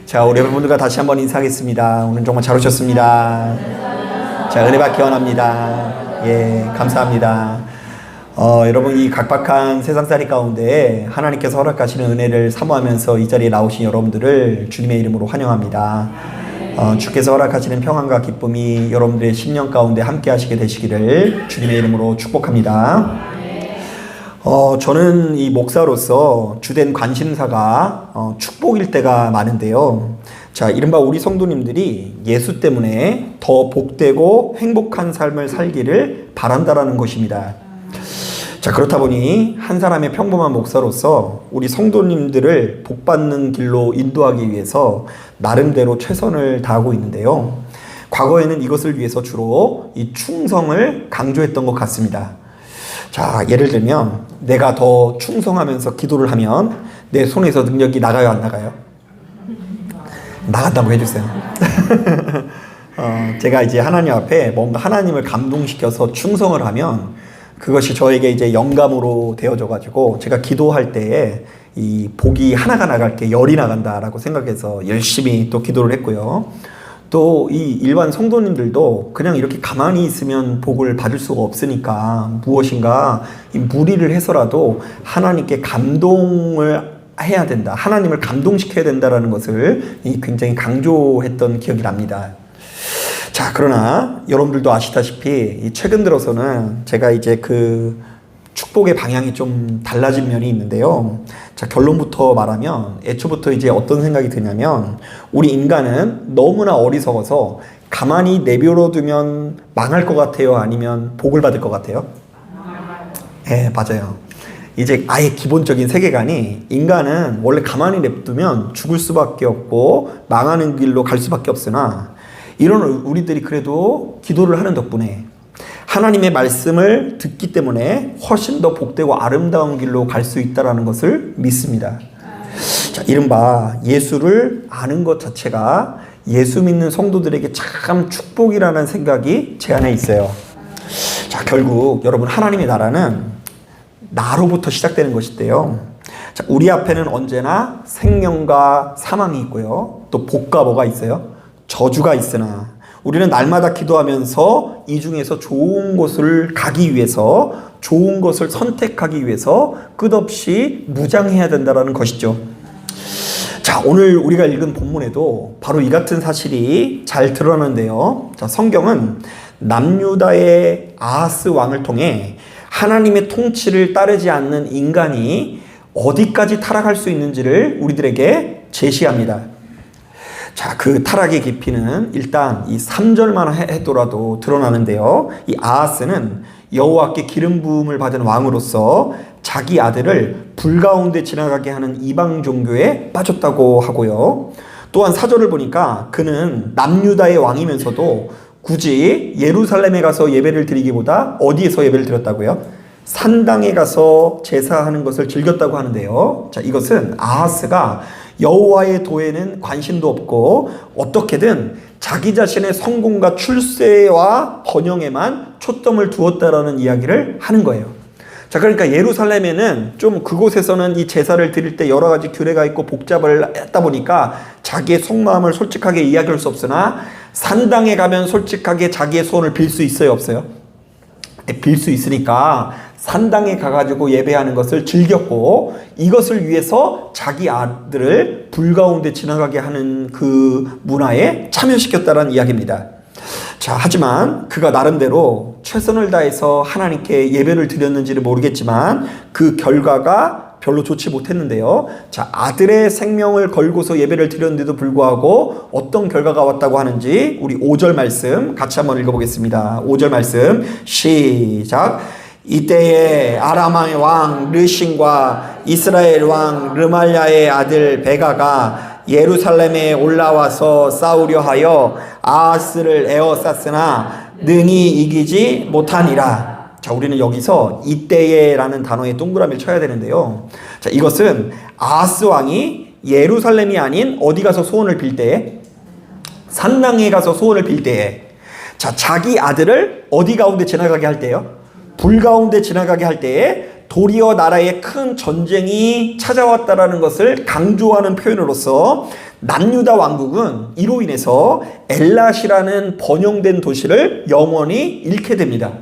자, 우리 여러분들과 다시 한번 인사하겠습니다. 오늘 정말 잘 오셨습니다. 자, 은혜받기 원합니다. 예, 감사합니다. 여러분, 이 각박한 세상살이 가운데 하나님께서 허락하시는 은혜를 사모하면서 이 자리에 나오신 여러분들을 주님의 이름으로 환영합니다. 주께서 허락하시는 평안과 기쁨이 여러분들의 신년 가운데 함께 하시게 되시기를 주님의 이름으로 축복합니다. 저는 이 목사로서 주된 관심사가 축복일 때가 많은데요. 자, 이른바 우리 성도님들이 예수 때문에 더 복되고 행복한 삶을 살기를 바란다라는 것입니다. 자, 그렇다 보니 한 사람의 평범한 목사로서 우리 성도님들을 복받는 길로 인도하기 위해서 나름대로 최선을 다하고 있는데요. 과거에는 이것을 위해서 주로 이 충성을 강조했던 것 같습니다. 자, 예를 들면 내가 더 충성하면서 기도를 하면 내 손에서 능력이 나가요, 안 나가요? 나간다고 해주세요. 제가 이제 하나님 앞에 뭔가 하나님을 감동시켜서 충성을 하면 그것이 저에게 이제 영감으로 되어져가지고 제가 기도할 때에 이 복이 하나가 나갈 때 열이 나간다라고 생각해서 열심히 또 기도를 했고요. 또 이 일반 성도님들도 그냥 이렇게 가만히 있으면 복을 받을 수가 없으니까 무엇인가 무리를 해서라도 하나님께 감동을 해야 된다. 하나님을 감동시켜야 된다라는 것을 굉장히 강조했던 기억이 납니다. 자, 그러나 여러분들도 아시다시피 최근 들어서는 제가 이제 그 축복의 방향이 좀 달라진 면이 있는데요. 자, 결론부터 말하면 애초부터 이제 어떤 생각이 드냐면 우리 인간은 너무나 어리석어서 가만히 내버려 두면 망할 것 같아요? 아니면 복을 받을 것 같아요? 네, 맞아요. 이제 아예 기본적인 세계관이 인간은 원래 가만히 냅두면 죽을 수밖에 없고 망하는 길로 갈 수밖에 없으나 이런 우리들이 그래도 기도를 하는 덕분에 하나님의 말씀을 듣기 때문에 훨씬 더 복되고 아름다운 길로 갈 수 있다는 것을 믿습니다. 자, 이른바 예수를 아는 것 자체가 예수 믿는 성도들에게 참 축복이라는 생각이 제 안에 있어요. 자, 결국 여러분 하나님의 나라는 나로부터 시작되는 것인데요. 자, 우리 앞에는 언제나 생명과 사망이 있고요. 또 복과 뭐가 있어요? 저주가 있으나 우리는 날마다 기도하면서 이 중에서 좋은 곳을 가기 위해서 좋은 것을 선택하기 위해서 끝없이 무장해야 된다는 것이죠. 자, 오늘 우리가 읽은 본문에도 바로 이 같은 사실이 잘 드러나는데요. 자, 성경은 남유다의 아하스 왕을 통해 하나님의 통치를 따르지 않는 인간이 어디까지 타락할 수 있는지를 우리들에게 제시합니다. 자, 그 타락의 깊이는 일단 이 3절만 해도라도 드러나는데요. 이 아하스는 여호와께 기름 부음을 받은 왕으로서 자기 아들을 불 가운데 지나가게 하는 이방 종교에 빠졌다고 하고요. 또한 4절을 보니까 그는 남유다의 왕이면서도 굳이 예루살렘에 가서 예배를 드리기보다 어디에서 예배를 드렸다고요? 산당에 가서 제사하는 것을 즐겼다고 하는데요. 자, 이것은 아하스가 여호와의 도에는 관심도 없고 어떻게든 자기 자신의 성공과 출세와 번영에만 초점을 두었다라는 이야기를 하는 거예요. 자, 그러니까 예루살렘에는 좀 그곳에서는 이 제사를 드릴 때 여러 가지 규례가 있고 복잡을 했다 보니까 자기의 속마음을 솔직하게 이야기할 수 없으나 산당에 가면 솔직하게 자기의 소원을 빌 수 있어요, 없어요? 빌 수 있으니까 산당에 가가지고 예배하는 것을 즐겼고 이것을 위해서 자기 아들을 불 가운데 지나가게 하는 그 문화에 참여시켰다는 이야기입니다. 자, 하지만 그가 나름대로 최선을 다해서 하나님께 예배를 드렸는지는 모르겠지만 그 결과가 별로 좋지 못했는데요. 자, 아들의 생명을 걸고서 예배를 드렸는데도 불구하고 어떤 결과가 왔다고 하는지 우리 5절 말씀 같이 한번 읽어보겠습니다. 5절 말씀 시작. 이때에 아람의 왕 르신과 이스라엘 왕 르말야의 아들 베가가 예루살렘에 올라와서 싸우려 하여 아하스를 에워쌌으나 능히 이기지 못하니라. 자, 우리는 여기서 이때에 라는 단어에 동그라미를 쳐야 되는데요. 자, 이것은 아하스 왕이 예루살렘이 아닌 어디 가서 소원을 빌 때에 산당에 가서 소원을 빌 때에 자, 자기 아들을 어디 가운데 지나가게 할 때요? 불 가운데 지나가게 할 때에 도리어 나라에 큰 전쟁이 찾아왔다라는 것을 강조하는 표현으로서 남유다 왕국은 이로 인해서 엘랏이라는 번영된 도시를 영원히 잃게 됩니다.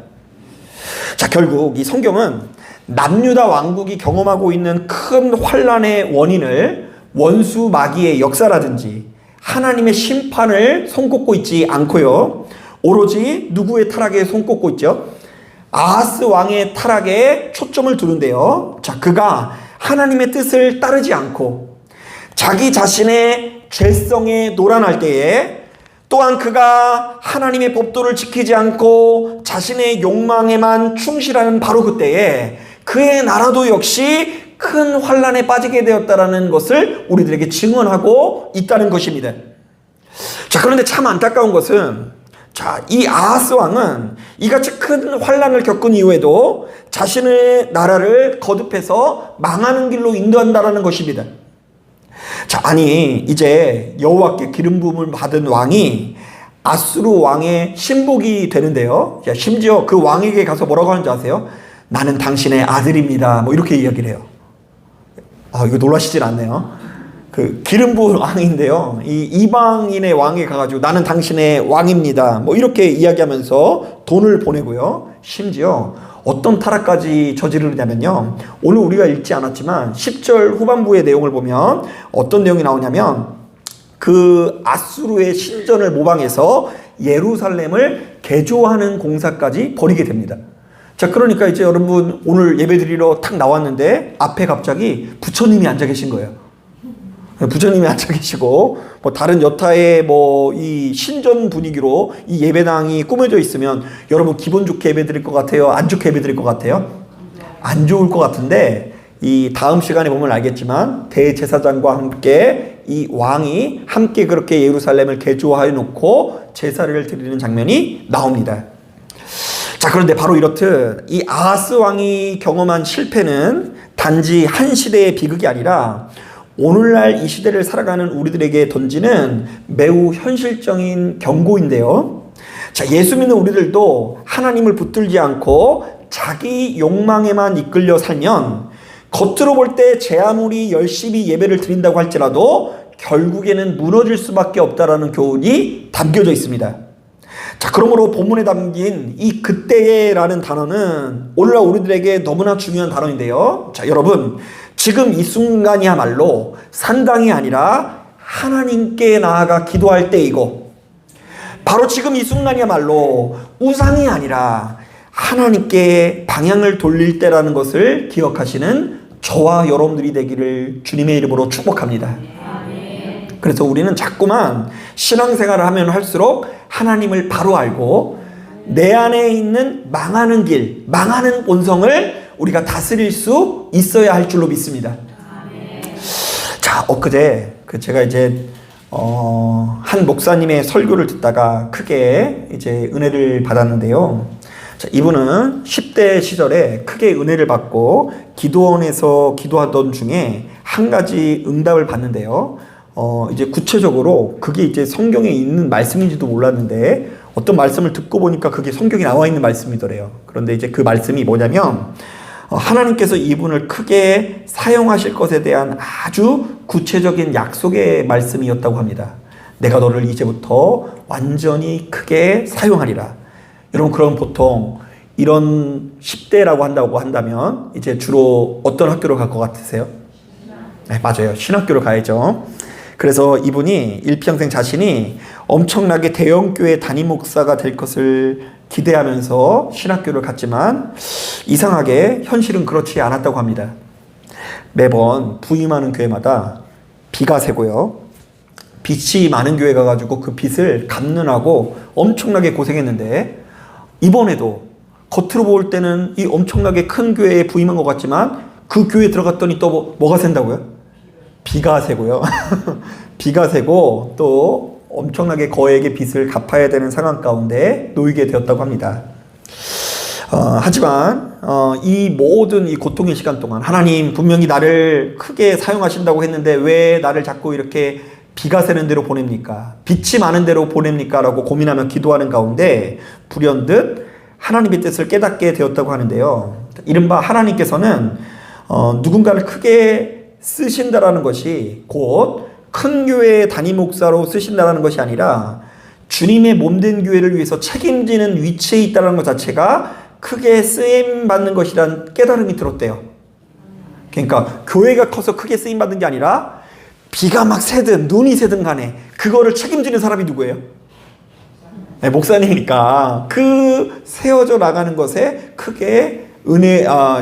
자, 결국 이 성경은 남유다 왕국이 경험하고 있는 큰 환란의 원인을 원수 마귀의 역사라든지 하나님의 심판을 손꼽고 있지 않고요. 오로지 누구의 타락에 손꼽고 있죠? 아하스 왕의 타락에 초점을 두는데요. 자, 그가 하나님의 뜻을 따르지 않고 자기 자신의 죄성에 노란할 때에, 또한 그가 하나님의 법도를 지키지 않고 자신의 욕망에만 충실하는 바로 그때에 그의 나라도 역시 큰 환란에 빠지게 되었다라는 것을 우리들에게 증언하고 있다는 것입니다. 자, 그런데 참 안타까운 것은, 자, 이 아하스 왕은 이같이 큰 환란을 겪은 이후에도 자신의 나라를 거듭해서 망하는 길로 인도한다라는 것입니다. 자, 아니 이제 여호와께 기름 부음을 받은 왕이 아수르 왕의 신복이 되는데요. 자, 심지어 그 왕에게 가서 뭐라고 하는지 아세요? 나는 당신의 아들입니다. 뭐 이렇게 이야기를 해요. 이거 놀라시질 않네요. 그 기름 부은 왕인데요. 이 이방인의 왕에 가가지고 나는 당신의 왕입니다. 뭐 이렇게 이야기하면서 돈을 보내고요. 심지어 어떤 타락까지 저지르냐면요. 오늘 우리가 읽지 않았지만 10절 후반부의 내용을 보면 어떤 내용이 나오냐면 그 아수르의 신전을 모방해서 예루살렘을 개조하는 공사까지 벌이게 됩니다. 자, 그러니까 이제 여러분 오늘 예배드리러 탁 나왔는데 앞에 갑자기 부처님이 앉아 계신 거예요. 부처님이 앉아 계시고 뭐 다른 여타의 뭐 이 신전 분위기로 이 예배당이 꾸며져 있으면 여러분 기분 좋게 예배드릴 것 같아요? 안 좋게 예배드릴 것 같아요? 안 좋을 것 같은데, 이 다음 시간에 보면 알겠지만 대제사장과 함께 이 왕이 함께 그렇게 예루살렘을 개조해 놓고 제사를 드리는 장면이 나옵니다. 자, 그런데 바로 이렇듯 이 아하스 왕이 경험한 실패는 단지 한 시대의 비극이 아니라 오늘날 이 시대를 살아가는 우리들에게 던지는 매우 현실적인 경고인데요. 자, 예수 믿는 우리들도 하나님을 붙들지 않고 자기 욕망에만 이끌려 살면 겉으로 볼 때 제 아무리 열심히 예배를 드린다고 할지라도 결국에는 무너질 수밖에 없다라는 교훈이 담겨져 있습니다. 자, 그러므로 본문에 담긴 이 그때에라는 단어는 오늘날 우리들에게 너무나 중요한 단어인데요. 자, 여러분, 지금 이 순간이야말로 산당이 아니라 하나님께 나아가 기도할 때이고, 바로 지금 이 순간이야말로 우상이 아니라 하나님께 방향을 돌릴 때라는 것을 기억하시는 저와 여러분들이 되기를 주님의 이름으로 축복합니다. 그래서 우리는 자꾸만 신앙생활을 하면 할수록 하나님을 바로 알고 내 안에 있는 망하는 길, 망하는 본성을 우리가 다스릴 수 있어야 할 줄로 믿습니다. 자, 엊그제 제가 이제 한 목사님의 설교를 듣다가 크게 이제 은혜를 받았는데요. 자, 이분은 10대 시절에 크게 은혜를 받고 기도원에서 기도하던 중에 한 가지 응답을 받는데요. 이제 구체적으로 그게 이제 성경에 있는 말씀인지도 몰랐는데 어떤 말씀을 듣고 보니까 그게 성경에 나와 있는 말씀이더래요. 그런데 이제 그 말씀이 뭐냐면 하나님께서 이분을 크게 사용하실 것에 대한 아주 구체적인 약속의 말씀이었다고 합니다. 내가 너를 이제부터 완전히 크게 사용하리라. 여러분, 그럼 보통 이런 10대라고 한다면 이제 주로 어떤 학교로 갈 것 같으세요? 네, 맞아요. 신학교로 가야죠. 그래서 이분이 일평생 자신이 엄청나게 대형교회 담임 목사가 될 것을 기대하면서 신학교를 갔지만 이상하게 현실은 그렇지 않았다고 합니다. 매번 부임하는 교회마다 비가 새고요. 빚이 많은 교회 가가지고 그 빚을 갚느라고 엄청나게 고생했는데, 이번에도 겉으로 볼 때는 이 엄청나게 큰 교회에 부임한 것 같지만 그 교회에 들어갔더니 또 뭐가 샌다고요? 비가 새고요. 비가 새고 또 엄청나게 거액의 빚을 갚아야 되는 상황 가운데 놓이게 되었다고 합니다. 하지만 이 모든 이 고통의 시간 동안 하나님 분명히 나를 크게 사용하신다고 했는데 왜 나를 자꾸 이렇게 비가 새는 대로 보냅니까? 빛이 많은 대로 보냅니까? 라고 고민하며 기도하는 가운데 불현듯 하나님의 뜻을 깨닫게 되었다고 하는데요. 이른바 하나님께서는 누군가를 크게 쓰신다라는 것이 곧 큰 교회의 담임 목사로 쓰신다라는 것이 아니라 주님의 몸된 교회를 위해서 책임지는 위치에 있다는 것 자체가 크게 쓰임받는 것이란 깨달음이 들었대요. 그러니까 교회가 커서 크게 쓰임받는 게 아니라 비가 막 새든 눈이 새든 간에 그거를 책임지는 사람이 누구예요? 네, 목사님이니까 그 세워져 나가는 것에 크게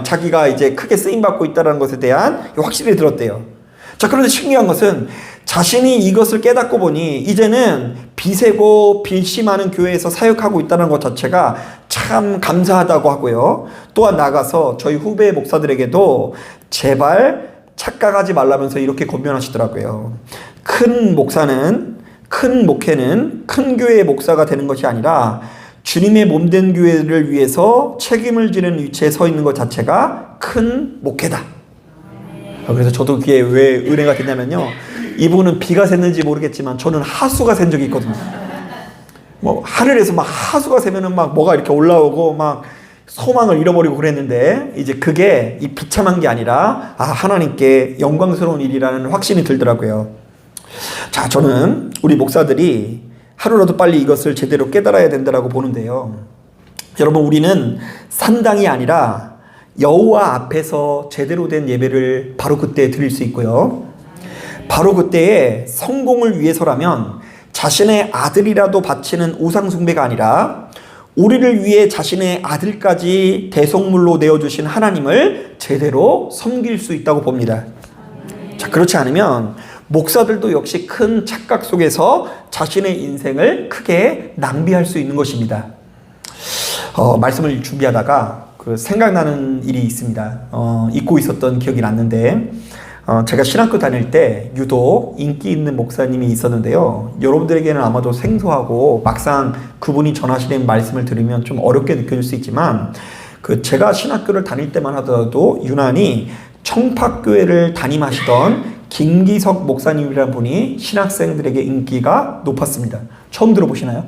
자기가 이제 크게 쓰임받고 있다는 것에 대한 확실히 들었대요. 자, 그런데 신기한 것은 자신이 이것을 깨닫고 보니 이제는 비세고 빌씨 많은 교회에서 사역하고 있다는 것 자체가 참 감사하다고 하고요. 또한 나가서 저희 후배 목사들에게도 제발 착각하지 말라면서 이렇게 권면하시더라고요. 큰 목회는 큰 교회의 목사가 되는 것이 아니라 주님의 몸된 교회를 위해서 책임을 지는 위치에 서 있는 것 자체가 큰 목회다. 그래서 저도 그게 왜 은혜가 됐냐면요. 이분은 비가 샜는지 모르겠지만 저는 하수가 샌 적이 있거든요. 뭐 하늘에서 막 하수가 새면은 막 뭐가 이렇게 올라오고 막 소망을 잃어버리고 그랬는데 이제 그게 이 비참한 게 아니라 하나님께 영광스러운 일이라는 확신이 들더라고요. 자, 저는 우리 목사들이 하루라도 빨리 이것을 제대로 깨달아야 된다고 보는데요. 여러분, 우리는 산당이 아니라 여호와 앞에서 제대로 된 예배를 바로 그때 드릴 수 있고요. 바로 그때의 성공을 위해서라면 자신의 아들이라도 바치는 우상 숭배가 아니라 우리를 위해 자신의 아들까지 대속물로 내어주신 하나님을 제대로 섬길 수 있다고 봅니다. 자, 그렇지 않으면 목사들도 역시 큰 착각 속에서 자신의 인생을 크게 낭비할 수 있는 것입니다. 말씀을 준비하다가 생각나는 일이 있습니다. 잊고 있었던 기억이 났는데 제가 신학교 다닐 때 유독 인기 있는 목사님이 있었는데요. 여러분들에게는 아마도 생소하고 막상 그분이 전하시는 말씀을 들으면 좀 어렵게 느껴질 수 있지만 제가 신학교를 다닐 때만 하더라도 유난히 청팍교회를 담임하시던 김기석 목사님이라는 분이 신학생들에게 인기가 높았습니다. 처음 들어보시나요?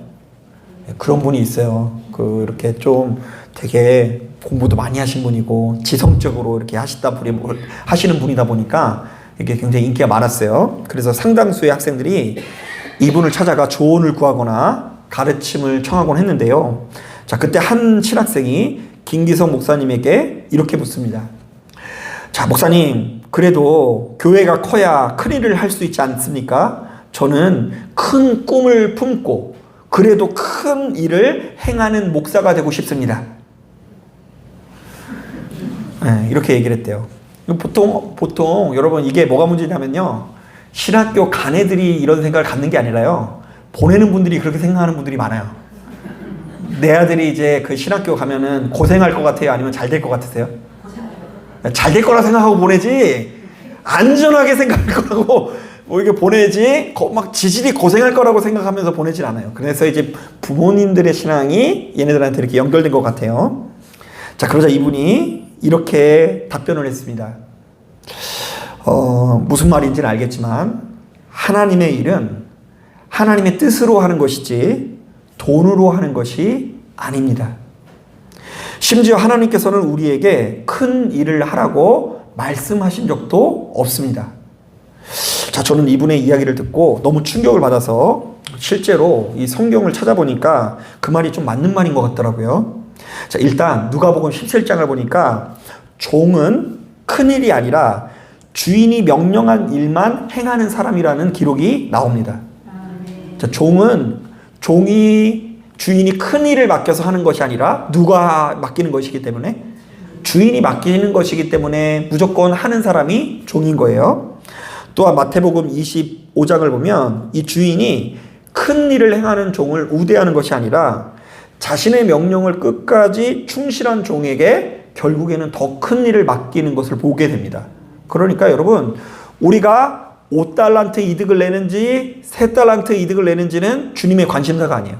그런 분이 있어요. 이렇게 좀 되게 공부도 많이 하신 분이고 지성적으로 이렇게 하시는 분이다 보니까 이게 굉장히 인기가 많았어요. 그래서 상당수의 학생들이 이분을 찾아가 조언을 구하거나 가르침을 청하곤 했는데요. 자, 그때 한 신학생이 김기석 목사님에게 이렇게 묻습니다. 자, 목사님, 그래도 교회가 커야 큰 일을 할 수 있지 않습니까? 저는 큰 꿈을 품고 그래도 큰 일을 행하는 목사가 되고 싶습니다. 네, 이렇게 얘기를 했대요. 보통 여러분 이게 뭐가 문제냐면요. 신학교 간 애들이 이런 생각을 갖는 게 아니라요. 보내는 분들이 그렇게 생각하는 분들이 많아요. 내 아들이 이제 신학교 가면은 고생할 것 같아요? 아니면 잘 될 것 같으세요? 잘 될 거라 생각하고 보내지 안전하게 생각할 거라고 이게 보내지 막 지질이 고생할 거라고 생각하면서 보내질 않아요. 그래서 이제 부모님들의 신앙이 얘네들한테 이렇게 연결된 것 같아요. 자, 그러자 이분이 이렇게 답변을 했습니다. 무슨 말인지는 알겠지만 하나님의 일은 하나님의 뜻으로 하는 것이지 돈으로 하는 것이 아닙니다. 심지어 하나님께서는 우리에게 큰 일을 하라고 말씀하신 적도 없습니다. 자, 저는 이분의 이야기를 듣고 너무 충격을 받아서 실제로 이 성경을 찾아보니까 그 말이 좀 맞는 말인 것 같더라고요. 자, 일단 누가복음 17장을 보니까 종은 큰일이 아니라 주인이 명령한 일만 행하는 사람이라는 기록이 나옵니다. 자, 주인이 큰 일을 맡겨서 하는 것이 아니라 누가 맡기는 것이기 때문에 주인이 맡기는 것이기 때문에 무조건 하는 사람이 종인 거예요. 또한 마태복음 25장을 보면 이 주인이 큰 일을 행하는 종을 우대하는 것이 아니라 자신의 명령을 끝까지 충실한 종에게 결국에는 더 큰 일을 맡기는 것을 보게 됩니다. 그러니까 여러분, 우리가 5달란트 이득을 내는지 3달란트 이득을 내는지는 주님의 관심사가 아니에요.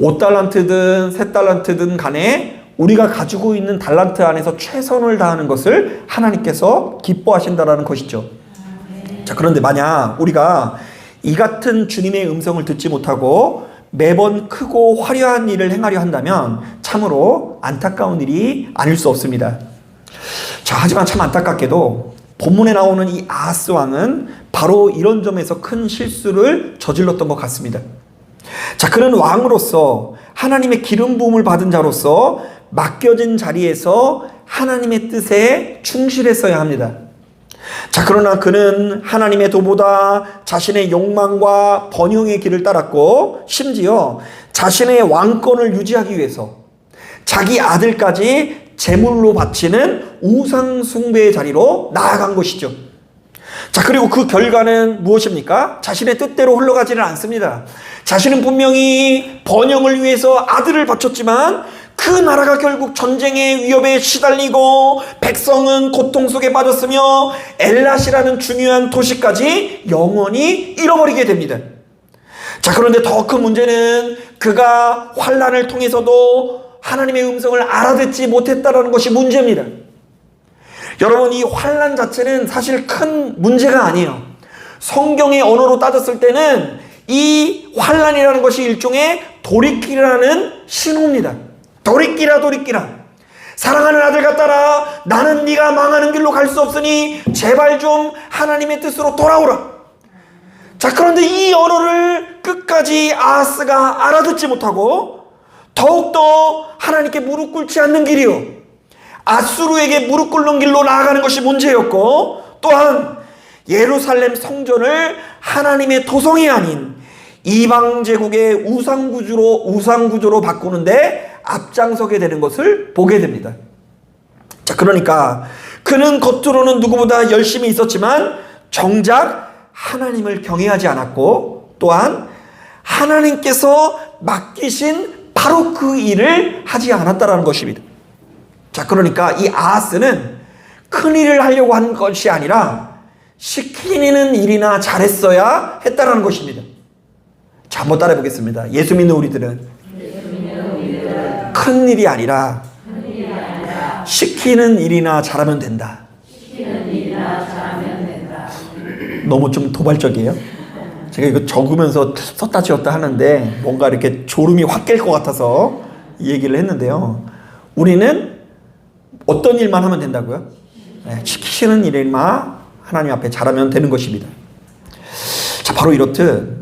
5달란트든 3달란트든 간에 우리가 가지고 있는 달란트 안에서 최선을 다하는 것을 하나님께서 기뻐하신다라는 것이죠. 자, 그런데 만약 우리가 이 같은 주님의 음성을 듣지 못하고 매번 크고 화려한 일을 행하려 한다면 참으로 안타까운 일이 아닐 수 없습니다. 자, 하지만 참 안타깝게도 본문에 나오는 이 아하스 왕은 바로 이런 점에서 큰 실수를 저질렀던 것 같습니다. 자, 그는 왕으로서 하나님의 기름 부음을 받은 자로서 맡겨진 자리에서 하나님의 뜻에 충실했어야 합니다. 자, 그러나 그는 하나님의 도보다 자신의 욕망과 번영의 길을 따랐고, 심지어 자신의 왕권을 유지하기 위해서 자기 아들까지 제물로 바치는 우상 숭배의 자리로 나아간 것이죠. 자, 그리고 그 결과는 무엇입니까? 자신의 뜻대로 흘러가지는 않습니다. 자신은 분명히 번영을 위해서 아들을 바쳤지만 그 나라가 결국 전쟁의 위협에 시달리고 백성은 고통 속에 빠졌으며 엘랏이라는 중요한 도시까지 영원히 잃어버리게 됩니다. 자, 그런데 더 큰 문제는 그가 환난을 통해서도 하나님의 음성을 알아듣지 못했다는 것이 문제입니다. 여러분, 이 환난 자체는 사실 큰 문제가 아니에요. 성경의 언어로 따졌을 때는 이 환난이라는 것이 일종의 돌이키라는 신호입니다. 돌이키라, 돌이키라. 사랑하는 아들 같다라. 나는 네가 망하는 길로 갈 수 없으니 제발 좀 하나님의 뜻으로 돌아오라. 자, 그런데 이 언어를 끝까지 아하스가 알아듣지 못하고 더욱더 하나님께 무릎 꿇지 않는 길이요, 아수르에게 무릎 꿇는 길로 나아가는 것이 문제였고, 또한 예루살렘 성전을 하나님의 도성이 아닌 이방 제국의 우상구조로 바꾸는데 앞장서게 되는 것을 보게 됩니다. 자, 그러니까 그는 겉으로는 누구보다 열심히 있었지만 정작 하나님을 경외하지 않았고, 또한 하나님께서 맡기신 바로 그 일을 하지 않았다라는 것입니다. 자, 그러니까 이 아하스는 큰 일을 하려고 한 것이 아니라 시키는 일이나 잘했어야 했다라는 것입니다. 자, 한번 따라해 보겠습니다. 예수 믿는 우리들은 큰 일이 아니라 시키는 일이나 잘하면 된다. 너무 좀 도발적이에요. 제가 이거 적으면서 썼다 지웠다 하는데 뭔가 이렇게 졸음이 확 깰 것 같아서 이 얘기를 했는데요. 우리는 어떤 일만 하면 된다고요? 네, 시키시는 일만 하나님 앞에 잘하면 되는 것입니다. 자, 바로 이렇듯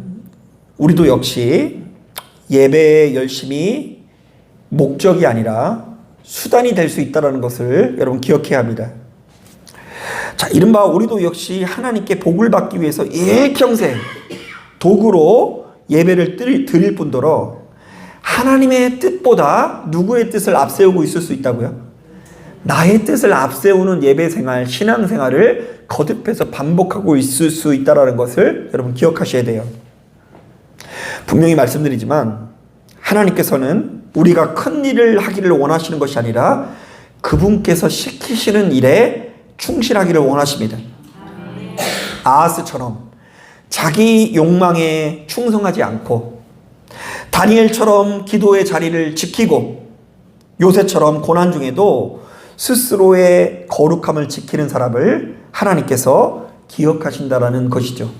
우리도 역시 예배의 열심이 목적이 아니라 수단이 될 수 있다는 것을 여러분 기억해야 합니다. 자, 이른바 우리도 역시 하나님께 복을 받기 위해서 일평생 도구로 예배를 드릴 뿐더러 하나님의 뜻보다 누구의 뜻을 앞세우고 있을 수 있다고요? 나의 뜻을 앞세우는 예배 생활, 신앙 생활을 거듭해서 반복하고 있을 수 있다는 것을 여러분 기억하셔야 돼요. 분명히 말씀드리지만 하나님께서는 우리가 큰 일을 하기를 원하시는 것이 아니라 그분께서 시키시는 일에 충실하기를 원하십니다. 아하스처럼 자기 욕망에 충성하지 않고 다니엘처럼 기도의 자리를 지키고 요새처럼 고난 중에도 스스로의 거룩함을 지키는 사람을 하나님께서 기억하신다라는 것이죠.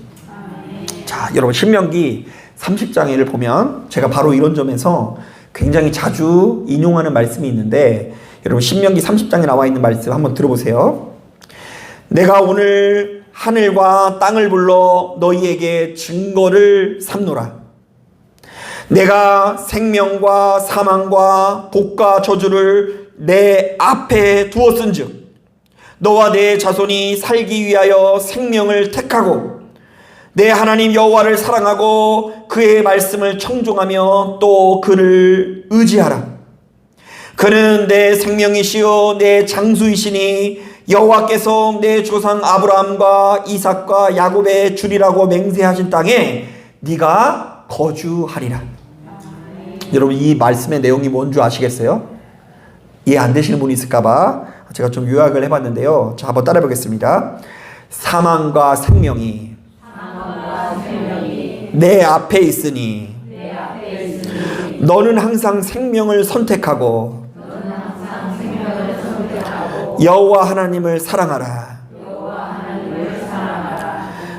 자, 여러분 신명기 30장을 보면 제가 바로 이런 점에서 굉장히 자주 인용하는 말씀이 있는데, 여러분 신명기 30장에 나와 있는 말씀 한번 들어보세요. 내가 오늘 하늘과 땅을 불러 너희에게 증거를 삼노라. 내가 생명과 사망과 복과 저주를 내 앞에 두었은즉 너와 내 자손이 살기 위하여 생명을 택하고 내 하나님 여호와를 사랑하고 그의 말씀을 청종하며 또 그를 의지하라. 그는 내 생명이시요 내 장수이시니 여호와께서 내 조상 아브라함과 이삭과 야곱의 주리라고 맹세하신 땅에 네가 거주하리라. 여러분 이 말씀의 내용이 뭔 줄 아시겠어요? 이해 안 되시는 분이 있을까봐 제가 좀 요약을 해봤는데요. 자, 한번 따라해 보겠습니다. 사망과 생명이 내 앞에 있으니 너는 항상 생명을 선택하고 여호와 하나님을 사랑하라.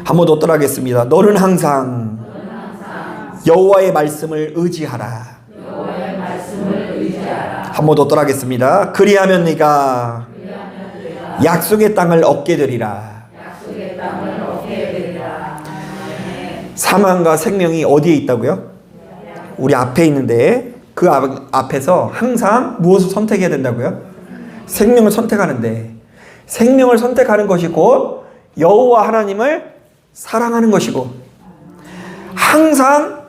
한 번 더 따라하겠습니다. 너는 항상 여호와의 말씀을 의지하라. 한 번 더 따라하겠습니다. 그리하면 네가 약속의 땅을 얻게 되리라. 사망과 생명이 어디에 있다고요? 우리 앞에 있는데 그 앞에서 항상 무엇을 선택해야 된다고요? 생명을 선택하는데, 생명을 선택하는 것이 곧 여호와 하나님을 사랑하는 것이고, 항상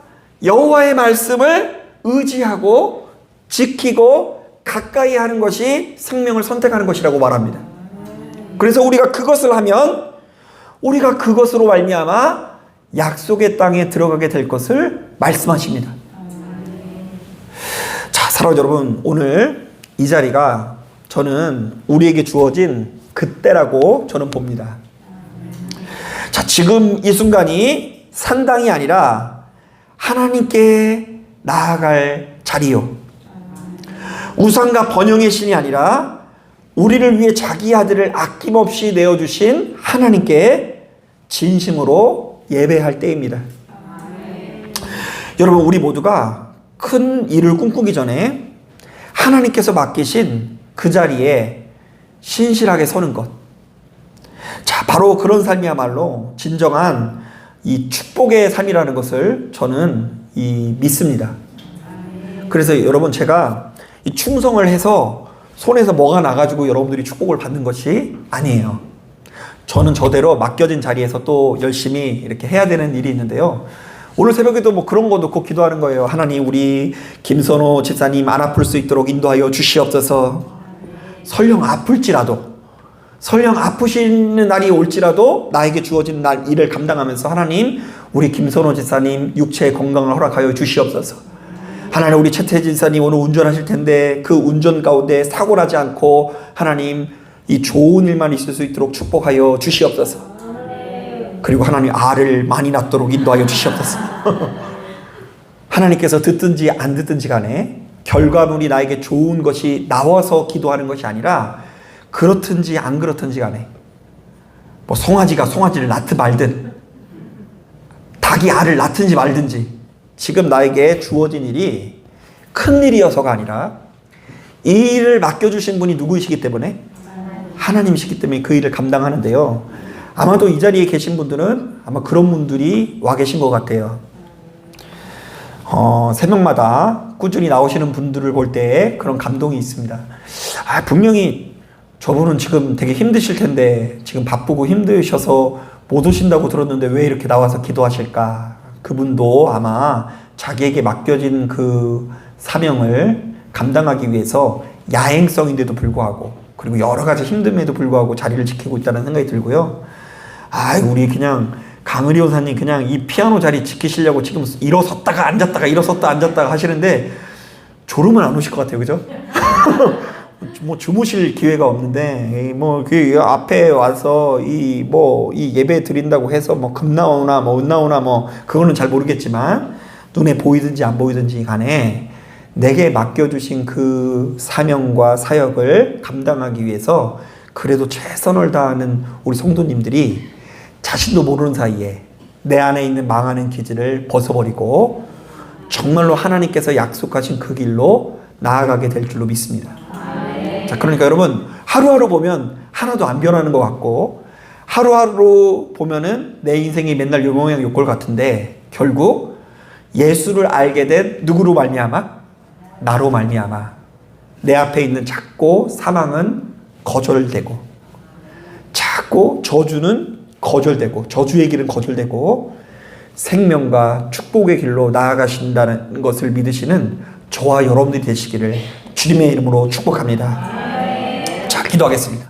여호와의 말씀을 의지하고 지키고 가까이 하는 것이 생명을 선택하는 것이라고 말합니다. 그래서 우리가 그것을 하면 우리가 그것으로 말미암아 약속의 땅에 들어가게 될 것을 말씀하십니다. 자, 사랑하는 여러분, 오늘 이 자리가 저는 우리에게 주어진 그때라고 저는 봅니다. 자, 지금 이 순간이 산당이 아니라 하나님께 나아갈 자리요, 우상과 번영의 신이 아니라 우리를 위해 자기 아들을 아낌없이 내어주신 하나님께 진심으로 예배할 때입니다. 여러분, 우리 모두가 큰 일을 꿈꾸기 전에 하나님께서 맡기신 그 자리에 신실하게 서는 것, 자, 바로 그런 삶이야말로 진정한 이 축복의 삶이라는 것을 저는 믿습니다. 그래서 여러분, 제가 이 충성을 해서 손에서 뭐가 나가지고 여러분들이 축복을 받는 것이 아니에요. 저는 저대로 맡겨진 자리에서 또 열심히 이렇게 해야 되는 일이 있는데요. 오늘 새벽에도 뭐 그런 거 놓고 기도하는 거예요. 하나님, 우리 김선호 집사님 안 아플 수 있도록 인도하여 주시옵소서. 설령 아플지라도, 설령 아프시는 날이 올지라도 나에게 주어진 날 일을 감당하면서 하나님, 우리 김선호 집사님 육체의 건강을 허락하여 주시옵소서. 하나님, 우리 최태진 집사님 오늘 운전하실 텐데 그 운전 가운데 사고 나지 않고 하나님 이 좋은 일만 있을 수 있도록 축복하여 주시옵소서. 그리고 하나님, 알을 많이 낳도록 인도하여 주시옵소서. 하나님께서 듣든지 안 듣든지 간에 결과물이 나에게 좋은 것이 나와서 기도하는 것이 아니라 그렇든지 안 그렇든지 간에, 뭐 송아지가 송아지를 낳든 말든 닭이 알을 낳든지 말든지 지금 나에게 주어진 일이 큰 일이어서가 아니라 이 일을 맡겨주신 분이 누구이시기 때문에, 하나님이시기 때문에 그 일을 감당하는데요. 아마도 이 자리에 계신 분들은 아마 그런 분들이 와 계신 것 같아요. 새벽마다 꾸준히 나오시는 분들을 볼 때 그런 감동이 있습니다. 분명히 저분은 지금 되게 힘드실 텐데 지금 바쁘고 힘드셔서 못 오신다고 들었는데 왜 이렇게 나와서 기도하실까? 그분도 아마 자기에게 맡겨진 그 사명을 감당하기 위해서 야행성인데도 불구하고, 그리고 여러 가지 힘듦에도 불구하고 자리를 지키고 있다는 생각이 들고요. 우리 그냥 강의리 원사님 그냥 이 피아노 자리 지키시려고 지금 일어섰다가 앉았다가 일어섰다 앉았다가 하시는데 졸음은 안 오실 것 같아요. 그죠? 뭐 주무실 기회가 없는데 뭐 그 앞에 와서 이 예배 드린다고 해서 뭐 금 나오나 뭐 은 나오나 뭐 그거는 잘 모르겠지만 눈에 보이든지 안 보이든지 간에 내게 맡겨주신 그 사명과 사역을 감당하기 위해서 그래도 최선을 다하는 우리 성도님들이 자신도 모르는 사이에 내 안에 있는 망하는 기질을 벗어버리고 정말로 하나님께서 약속하신 그 길로 나아가게 될 줄로 믿습니다. 자, 그러니까 여러분, 하루하루 보면 하나도 안 변하는 것 같고, 하루하루 보면은 내 인생이 맨날 요 모양 요 꼴 같은데 결국 예수를 알게 된 누구로 말미암아? 나로 말미암아 내 앞에 있는 작고 사망은 거절되고, 작고 저주는 거절되고, 저주의 길은 거절되고 생명과 축복의 길로 나아가신다는 것을 믿으시는 저와 여러분들이 되시기를 주님의 이름으로 축복합니다. 자, 기도하겠습니다.